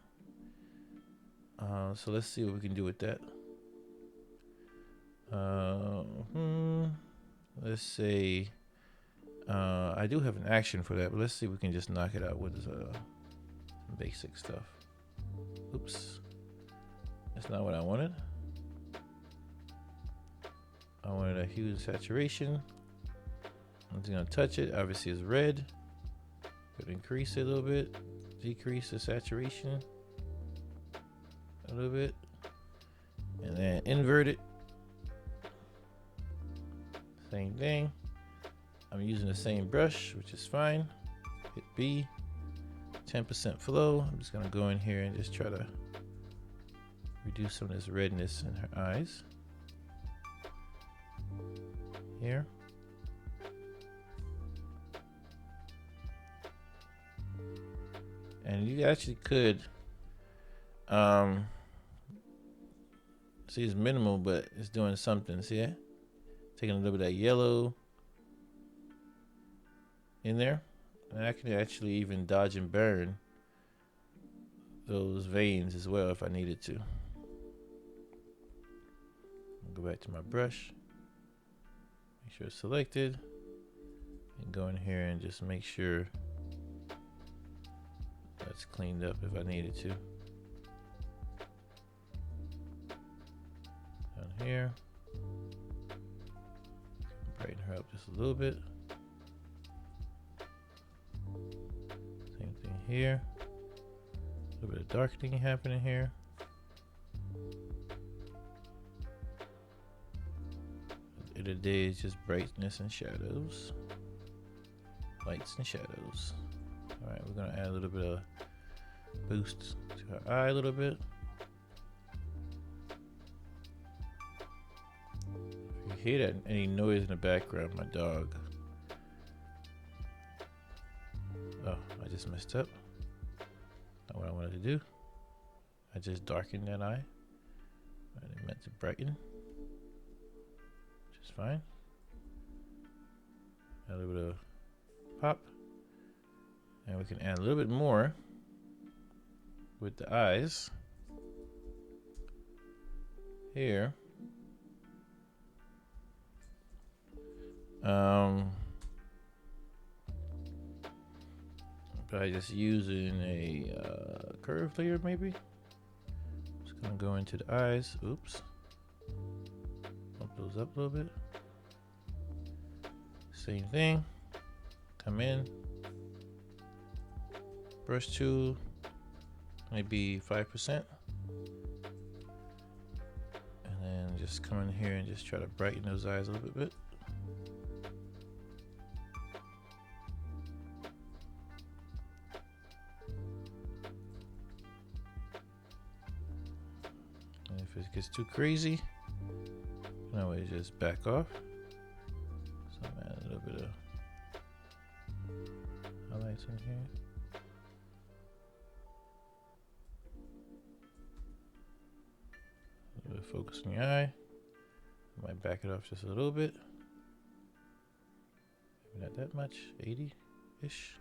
So let's see what we can do with that. Let's say I do have an action for that, but let's see if we can just knock it out with some basic stuff. Oops, that's not what I wanted. I wanted a hue saturation. I'm just gonna touch it. Obviously it's red. Could increase it a little bit, decrease the saturation a little bit, and then invert it. Same thing. I'm using the same brush, which is fine. Hit B, 10% flow. I'm just gonna go in here and just try to reduce some of this redness in her eyes. Here. And you actually could see it's minimal, but it's doing something. See it? Taking a little bit of that yellow in there, and I can actually even dodge and burn those veins as well if I needed to. Go back to my brush, make sure it's selected, and go in here and just make sure that's cleaned up if I needed to. Down here, brighten her up just a little bit. Same thing here. A little bit of darkening happening here. At the end of the day, it's just brightness and shadows, lights and shadows. All right, we're gonna add a little bit of boost to her eye a little bit. If you hear any noise in the background, my dog. Oh, I just messed up. Not what I do. I just darkened that eye. I meant to brighten, which is fine. Add a little bit of pop. And we can add a little bit more with the eyes here. By just using a curve layer, maybe. Just gonna go into the eyes. Oops. Bump those up a little bit. Same thing. Come in. Brush tool, maybe 5%. And then just come in here and just try to brighten those eyes a little bit. And if it gets too crazy, you can always just back off. So I'm adding a little bit of highlights in here. Focus on your eye. I might back it off just a little bit. Maybe not that much, 80-ish.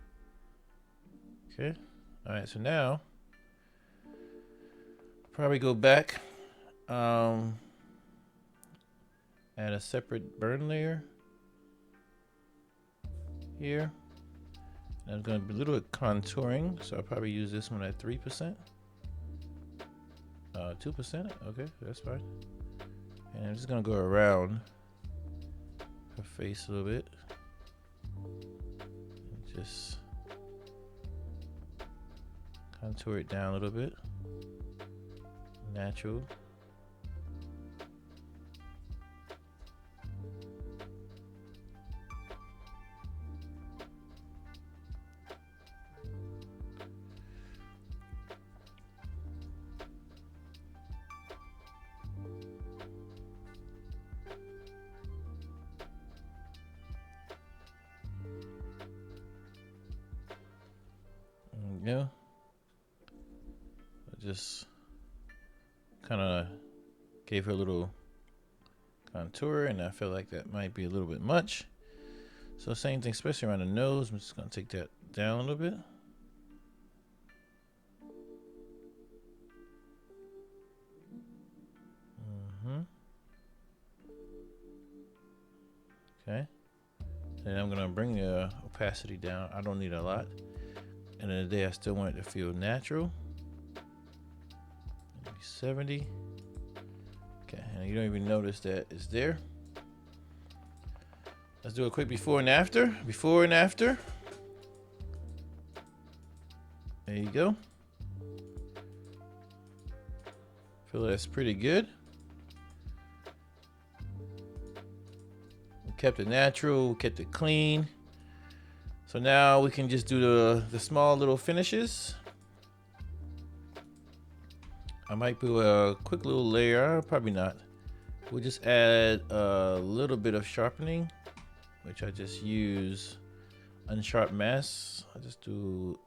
Okay. All right, so now probably go back, add a separate burn layer here. And I'm going to be a little bit contouring, so I'll probably use this one at 3%. 2%, okay, that's fine. And I'm just gonna go around her face a little bit. And just contour it down a little bit. Natural. Yeah, I just kind of gave her a little contour, and I feel like that might be a little bit much. So same thing, especially around the nose. I'm just gonna take that down a little bit. Okay, and I'm gonna bring the opacity down. I don't need a lot. End of the day, I still want it to feel natural. Maybe 70. Okay, and you don't even notice that it's there. Let's do a quick before and after. Before and after. There you go. Feel that's pretty good. We kept it natural, we kept it clean. So now we can just do the small little finishes. I might do a quick little layer, probably not. We'll just add a little bit of sharpening, which I just use unsharp mask. I just do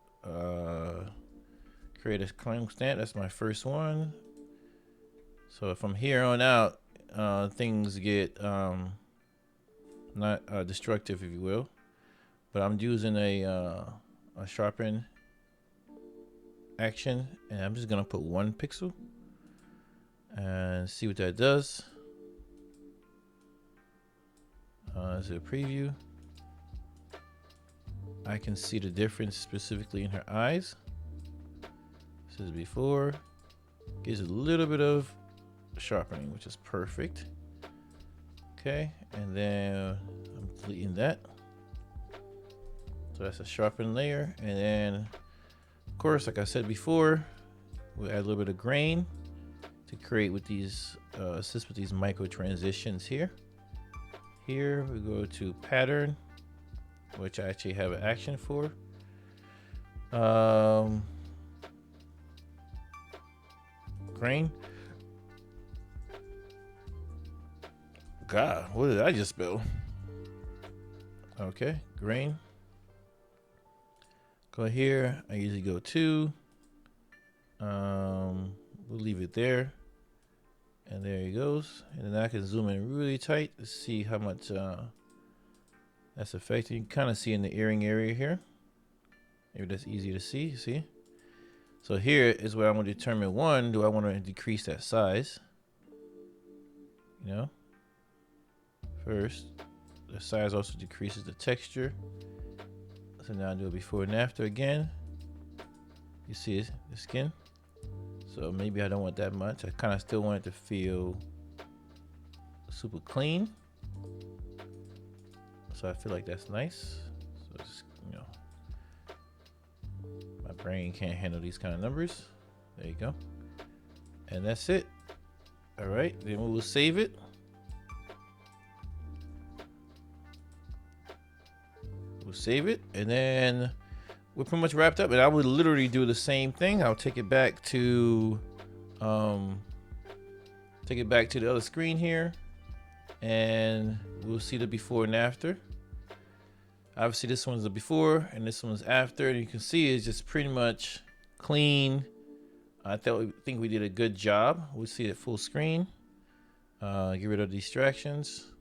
create a clamp stamp. That's my first one. So from here on out, things get not destructive, if you will. But I'm using a sharpen action, and I'm just gonna put 1 pixel and see what that does. As a preview, I can see the difference specifically in her eyes. This is before. Gives a little bit of sharpening, which is perfect. Okay, and then I'm deleting that. So that's a sharpened layer. And then, of course, like I said before, we'll add a little bit of grain to create with these, assist with these micro transitions here. Here we go to pattern, which I actually have an action for. Grain. God, what did I just spell? Okay, grain. Go here. I usually go 2. We'll leave it there. And there he goes. And then I can zoom in really tight to see how much that's affecting. You can kind of see in the earring area here. Maybe that's easy to see. So here is where I'm going to determine, one, do I want to decrease that size? You know, first, the size also decreases the texture. So now I do it before and after again. You see the skin. So maybe I don't want that much. I kind of still want it to feel super clean. So I feel like that's nice. So just, you know, my brain can't handle these kind of numbers. There you go. And that's it. All right, then we will save it. We'll save it, and then we're pretty much wrapped up. And I would literally do the same thing. I'll take it back to the other screen here, and we'll see the before and after. Obviously, this one's the before, and this one's after. And you can see it's just pretty much clean. I think we did a good job. We'll see it full screen. Get rid of distractions.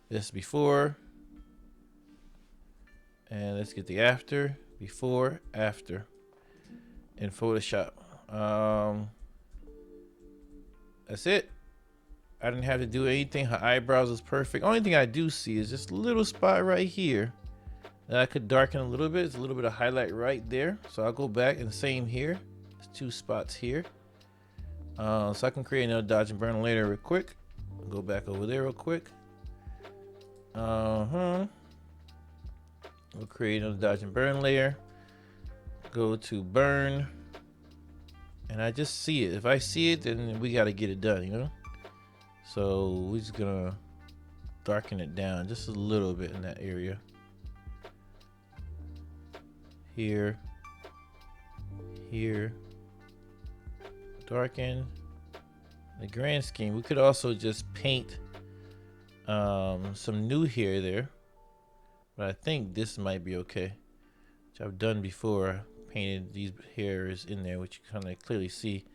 This before. And let's get the after, before, after in Photoshop. That's it. I didn't have to do anything. Her eyebrows is perfect. Only thing I do see is this little spot right here that I could darken a little bit. It's a little bit of highlight right there. So I'll go back, and same here. There's two spots here. So I can create another dodge and burn later real quick. I'll go back over there real quick. We'll create another dodge and burn layer. Go to burn. And I just see it. If I see it, then we got to get it done, you know? So we're just going to darken it down just a little bit in that area. Here. Here. Darken. The grand scheme, we could also just paint some new hair there. But I think this might be okay, which I've done before. I painted these hairs in there, which you kind of clearly see.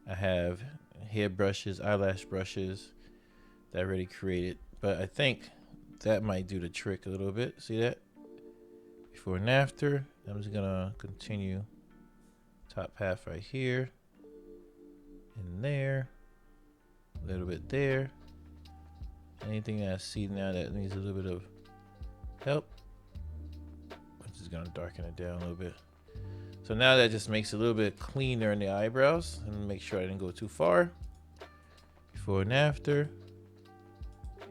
I have hair brushes, eyelash brushes that I already created. But I think that might do the trick a little bit. See that? Before and after. I'm just gonna continue top half right here. In there. A little bit there. Anything that I see now that needs a little bit of help, I'm just gonna darken it down a little bit. So now that just makes it a little bit cleaner in the eyebrows, and make sure I didn't go too far. Before and after.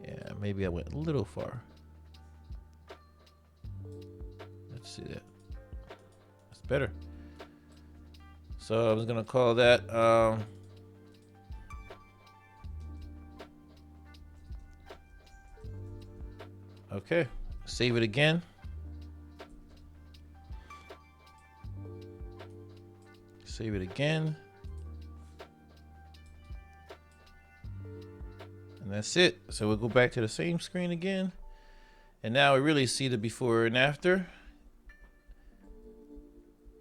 Yeah, maybe I went a little far. Let's see that. That's better. So I was gonna call that okay. Save it again. Save it again. And that's it. So we'll go back to the same screen again. And now we really see the before and after.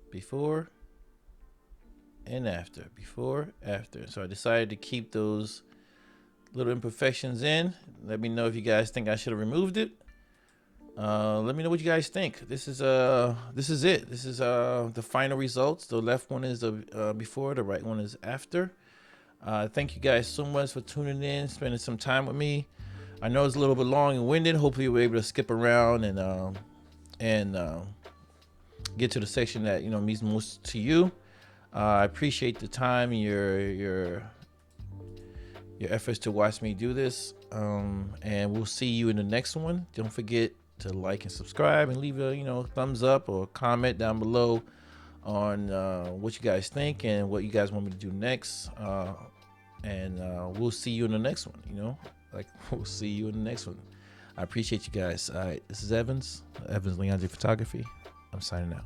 Before and after. Before, after. So I decided to keep those little imperfections in. Let me know if you guys think I should have removed it. Let me know what you guys think. This is it. This is the final results. The left one is the before, the right one is after. Thank you guys so much for tuning in, spending some time with me. I know it's a little bit long and winded. Hopefully you were able to skip around and get to the section that means most to you. I appreciate the time and your efforts to watch me do this. And we'll see you in the next one. Don't forget to like and subscribe and leave a thumbs up or comment down below on what you guys think and what you guys want me to do next. And we'll see you in the next one. We'll see you in the next one. I appreciate you guys. All right, this is Evans Leandre Photography. I'm signing out.